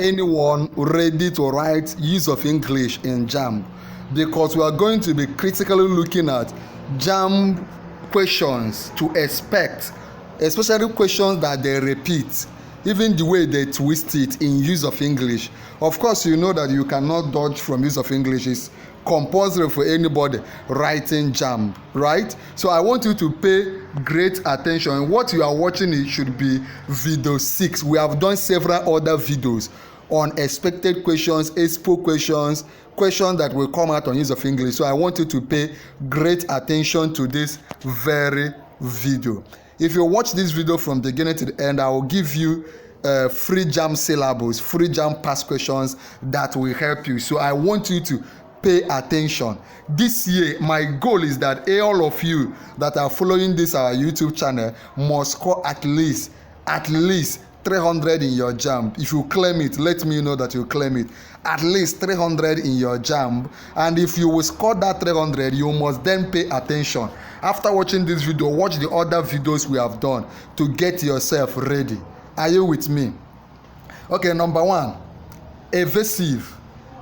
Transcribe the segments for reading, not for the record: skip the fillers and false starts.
anyone ready to write use of English in JAMB, because we are going to be critically looking at JAMB questions to expect, especially questions that they repeat, even the way they twist it in use of English. Of course, you know that you cannot dodge from use of English. It's compulsory for anybody writing JAMB, right? So I want you to pay great attention. What you are watching, it should be video 6. We have done several other videos on expected questions, Expo questions, questions that will come out on use of English. So I want you to pay great attention to this very video. If you watch this video from beginning to the end, I will give you free JAMB syllables, free JAMB past questions that will help you. So I want you to pay attention. This year, my goal is that all of you that are following this our YouTube channel must score at least 300 in your JAMB. If you claim it, let me know that you claim it. At least 300 in your JAMB. And if you will score that 300, you must then pay attention. After watching this video, watch the other videos we have done to get yourself ready. Are you with me? Okay, number 1, evasive.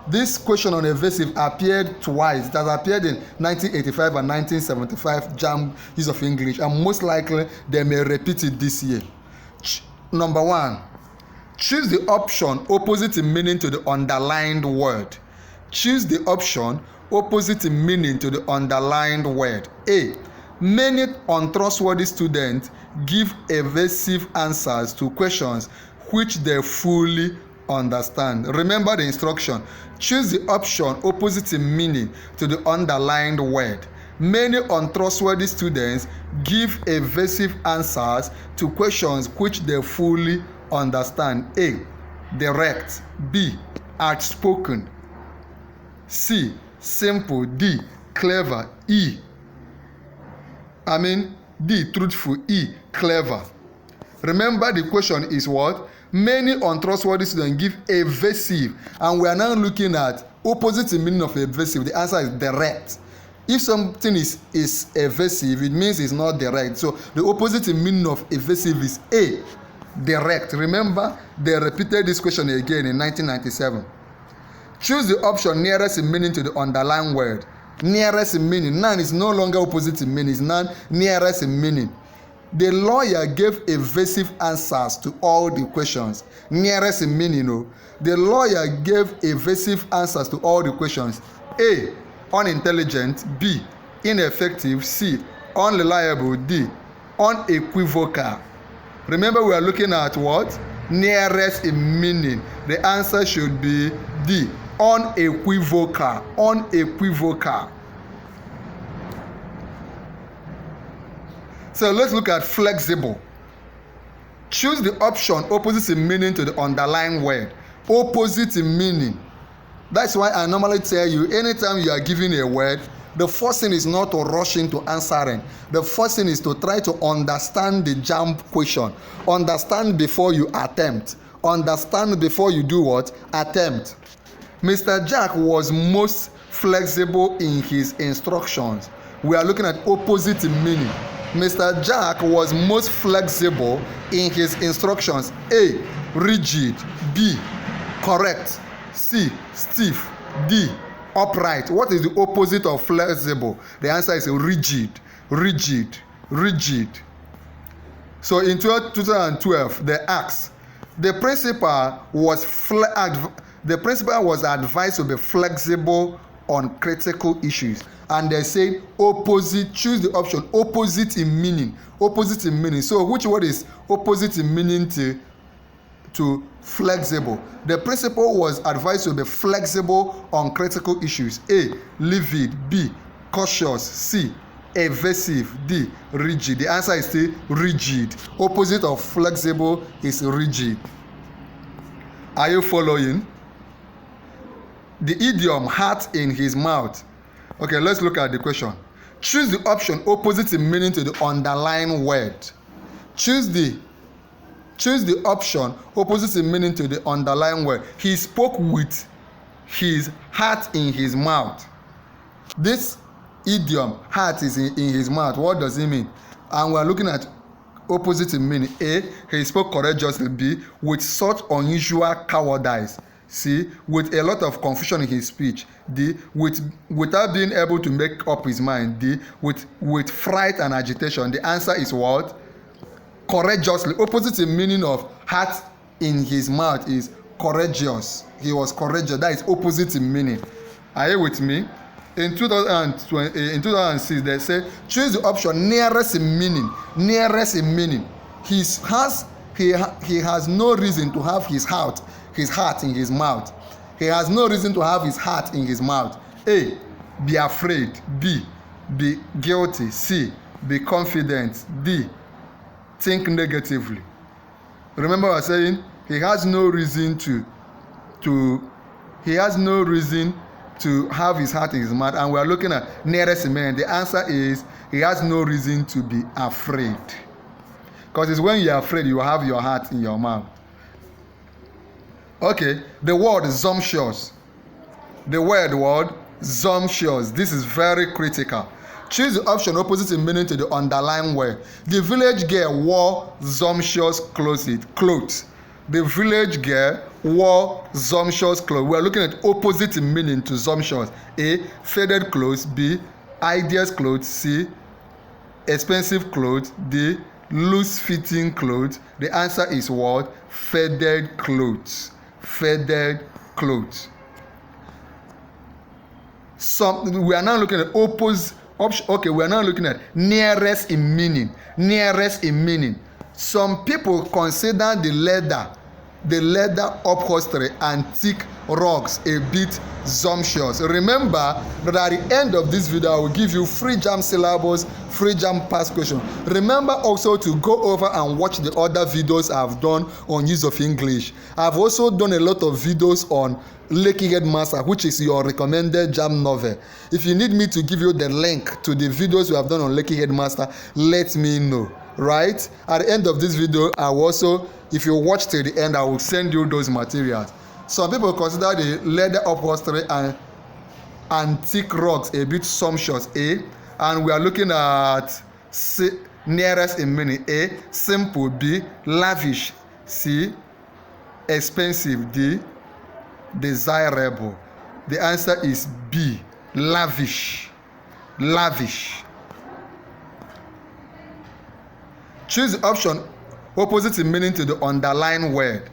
This question on evasive appeared twice. It has appeared in 1985 and 1975 JAMB use of English, and most likely they may repeat it this year. Number 1, choose the option opposite in meaning to the underlined word. Choose the option opposite in meaning to the underlined word. A. Many untrustworthy students give evasive answers to questions which they fully understand. Remember the instruction. Choose the option opposite in meaning to the underlined word. Many untrustworthy students give evasive answers to questions which they fully understand. A. Direct. B. Outspoken. C. Simple. D. Clever. D. Truthful. E. Clever. Remember the question is what? Many untrustworthy students give evasive, and we are now looking at opposite in meaning of evasive. The answer is direct. If something is evasive, it means it's not direct. So the opposite in meaning of evasive is A, direct. Remember, they repeated this question again in 1997. Choose the option nearest in meaning to the underlined word. Nearest in meaning. None is no longer opposite in meaning. It's none nearest in meaning. The lawyer gave evasive answers to all the questions. Nearest in meaning, no. The lawyer gave evasive answers to all the questions. A. Unintelligent. B. Ineffective. C. Unreliable. D. Unequivocal. Remember, we are looking at what? Nearest in meaning. The answer should be D. Unequivocal. Unequivocal. So let's look at flexible. Choose the option opposite in meaning to the underlying word. Opposite in meaning. That's why I normally tell you, anytime you are given a word, the first thing is not to rush into answering. The first thing is to try to understand the JAMB question. Understand before you attempt. Understand before you do what? Attempt. Mr. Jack was most flexible in his instructions. We are looking at opposite in meaning. Mr. Jack was most flexible in his instructions. A. Rigid. B. Correct. C. Stiff. D. Upright. What is the opposite of flexible? The answer is rigid. Rigid. Rigid. So in 2012, they asked, the principal was advised to be flexible on critical issues, and they say opposite. Choose the option opposite in meaning. Opposite in meaning. So which word is opposite in meaning to flexible? The principal was advised to be flexible on critical issues. A. Livid. B. Cautious. C. Evasive. D. Rigid. The answer is still rigid. Opposite of flexible is rigid. Are you following? The idiom heart in his mouth. Okay, let's look at the question. Choose the option opposite in meaning to the underlying word. Choose the option opposite in meaning to the underlying word. He spoke with his heart in his mouth. This idiom, heart is in his mouth. What does it mean? And we are looking at opposite in meaning. A, he spoke courageously. B, with such unusual cowardice. C, with a lot of confusion in his speech. D, without being able to make up his mind. D, with fright and agitation. The answer is what? Courageously. Opposite in meaning of heart in his mouth is courageous. He was courageous. That is opposite in meaning. Are you with me? In 2006, they say choose the option nearest in meaning. Nearest in meaning. He has no reason to have his heart in his mouth. He has no reason to have his heart in his mouth. A, be afraid. B, be guilty. C, be confident. D, think negatively. Remember I was saying he has no reason to have his heart in his mouth, and we are looking at nearest in meaning. The answer is he has no reason to be afraid, because it's when you are afraid you have your heart in your mouth. Okay, the word sumptuous. The word sumptuous. This is very critical. Choose the option opposite in meaning to the underlined word. The village girl wore sumptuous clothes. The village girl wore sumptuous clothes. We are looking at opposite in meaning to sumptuous. A, faded clothes. B, hideous clothes. C, expensive clothes. D, loose-fitting clothes. The answer is what? Faded clothes. Faded clothes. We are now looking at opposite option. Okay, we are now looking at nearest in meaning. Nearest in meaning. Some people consider the leather upholstery and thick rugs a bit sumptuous. Remember that at the end of this video, I will give you free JAMB syllabus, free JAMB past question. Remember also to go over and watch the other videos I've done on use of English. I've also done a lot of videos on Lakey Headmaster, which is your recommended JAMB novel. If you need me to give you the link to the videos we have done on Lakey Headmaster, let me know. Right? At the end of this video, I will also, if you watch till the end, I will send you those materials. Some people consider the leather upholstery and antique rugs a bit sumptuous. A, and we are looking at nearest in meaning. A, simple. B, lavish. C, expensive. D, desirable. The answer is B, lavish. Lavish. Choose the option opposite in meaning to the underlined word.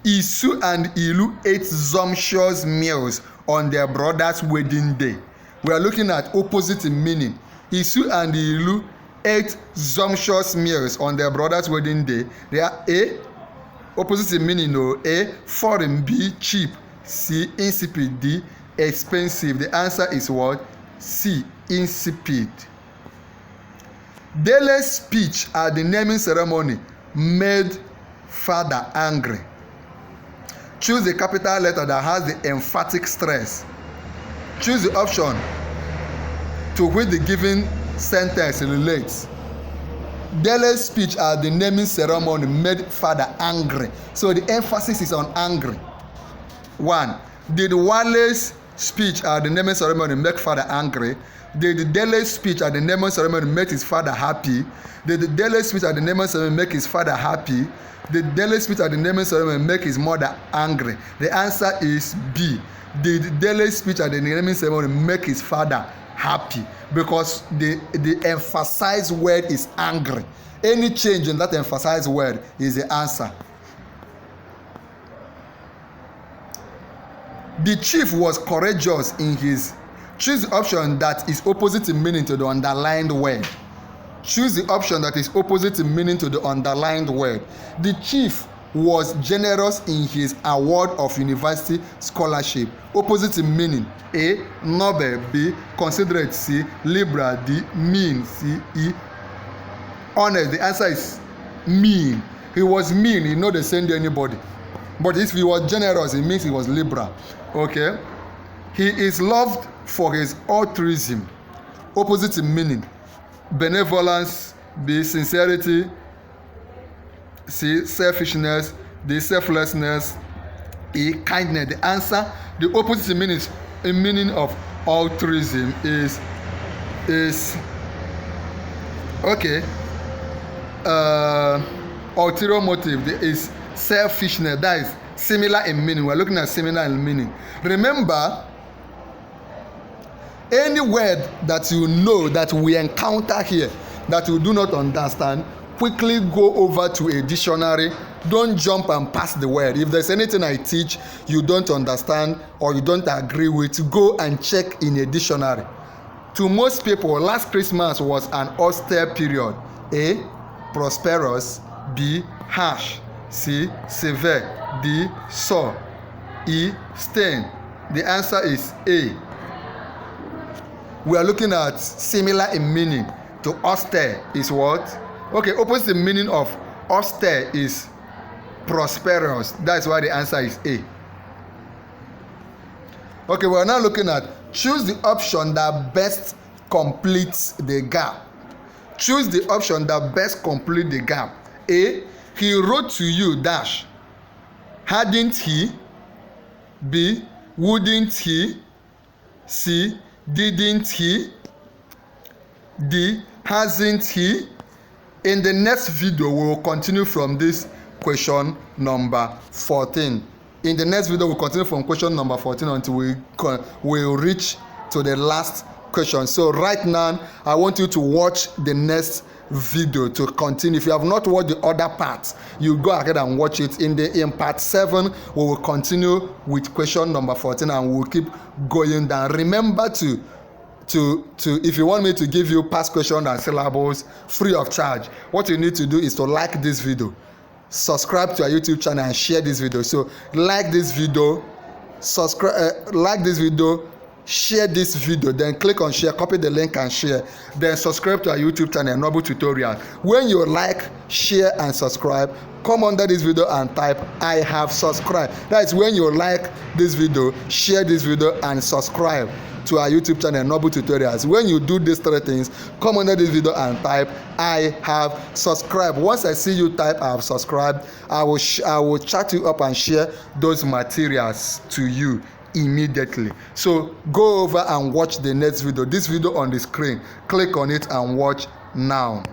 Isu and Ilu ate sumptuous meals on their brother's wedding day. We are looking at opposite in meaning. Isu and Ilu ate sumptuous meals on their brother's wedding day. They are A, opposite in meaning. No. A, foreign. B, cheap. C, insipid. D, expensive. The answer is what? C, insipid. Dele's speech at the naming ceremony made father angry. Choose the capital letter that has the emphatic stress. Choose the option to which the given sentence relates. Dele's speech at the naming ceremony made father angry. So the emphasis is on angry. 1. Did Wale's speech at the naming ceremony make father angry? Did Dele's speech at the naming ceremony make his father happy? Did Dele's speech at the naming ceremony make his father happy? Did Dele's speech at the naming ceremony make his mother angry? The answer is B. Did Dele's speech at the naming ceremony make his father happy? Because the emphasized word is angry. Any change in that emphasized word is the answer. The chief was courageous in his. Choose the option that is opposite in meaning to the underlined word. Choose the option that is opposite in meaning to the underlined word. The chief was generous in his award of university scholarship. Opposite in meaning. A, noble. B, considerate. C, liberal. D, mean. C, E, honest. The answer is mean. He was mean. He not send anybody. But if he was generous, it means he was liberal. Okay? He is loved for his altruism. Opposite in meaning. Benevolence. B, sincerity. C, selfishness. D, selflessness. E, kindness. The answer, the opposite in meaning of altruism is okay. ulterior motive is selfishness. That is similar in meaning. We're looking at similar in meaning. Remember, any word that you know that we encounter here that you do not understand, quickly go over to a dictionary. Don't jump and pass the word. If there's anything I teach you don't understand or you don't agree with, go and check in a dictionary. To most people, last Christmas was an austere period. A. Prosperous. B. Harsh. C. Severe. D. Sore. E. Stain. The answer is A. We are looking at similar in meaning. To austere is what? Okay, opposite meaning of austere is prosperous. That's why the answer is A. Okay, we are now looking at choose the option that best completes the gap. Choose the option that best completes the gap. A. He wrote to you dash. Hadn't he? B. Wouldn't he? C. Didn't he? D. Hasn't he? In the next video, we will continue from this question number 14. In the next video, we'll continue from question number 14 until we reach to the last question. So right now, I want you to watch the next video to continue. If you have not watched the other parts, you go ahead and watch it. In part 7, we will continue with question number 14 and we'll keep going down. Remember to if you want me to give you past questions and syllables free of charge, what you need to do is to like this video, subscribe to our YouTube channel and share this video. So like this video, like this video, share this video, then click on share, copy the link and share, then subscribe to our YouTube channel Noble Tutorial. When you like, share and subscribe, come under this video and type I have subscribed. That is when you like this video, share this video and subscribe to our YouTube channel Noble Tutorials. When you do these 3 things, come under this video and type I have subscribed. Once I see you type I have subscribed, I will chat you up and share those materials to you immediately. So go over and watch the next video. This video on the screen, click on it and watch now.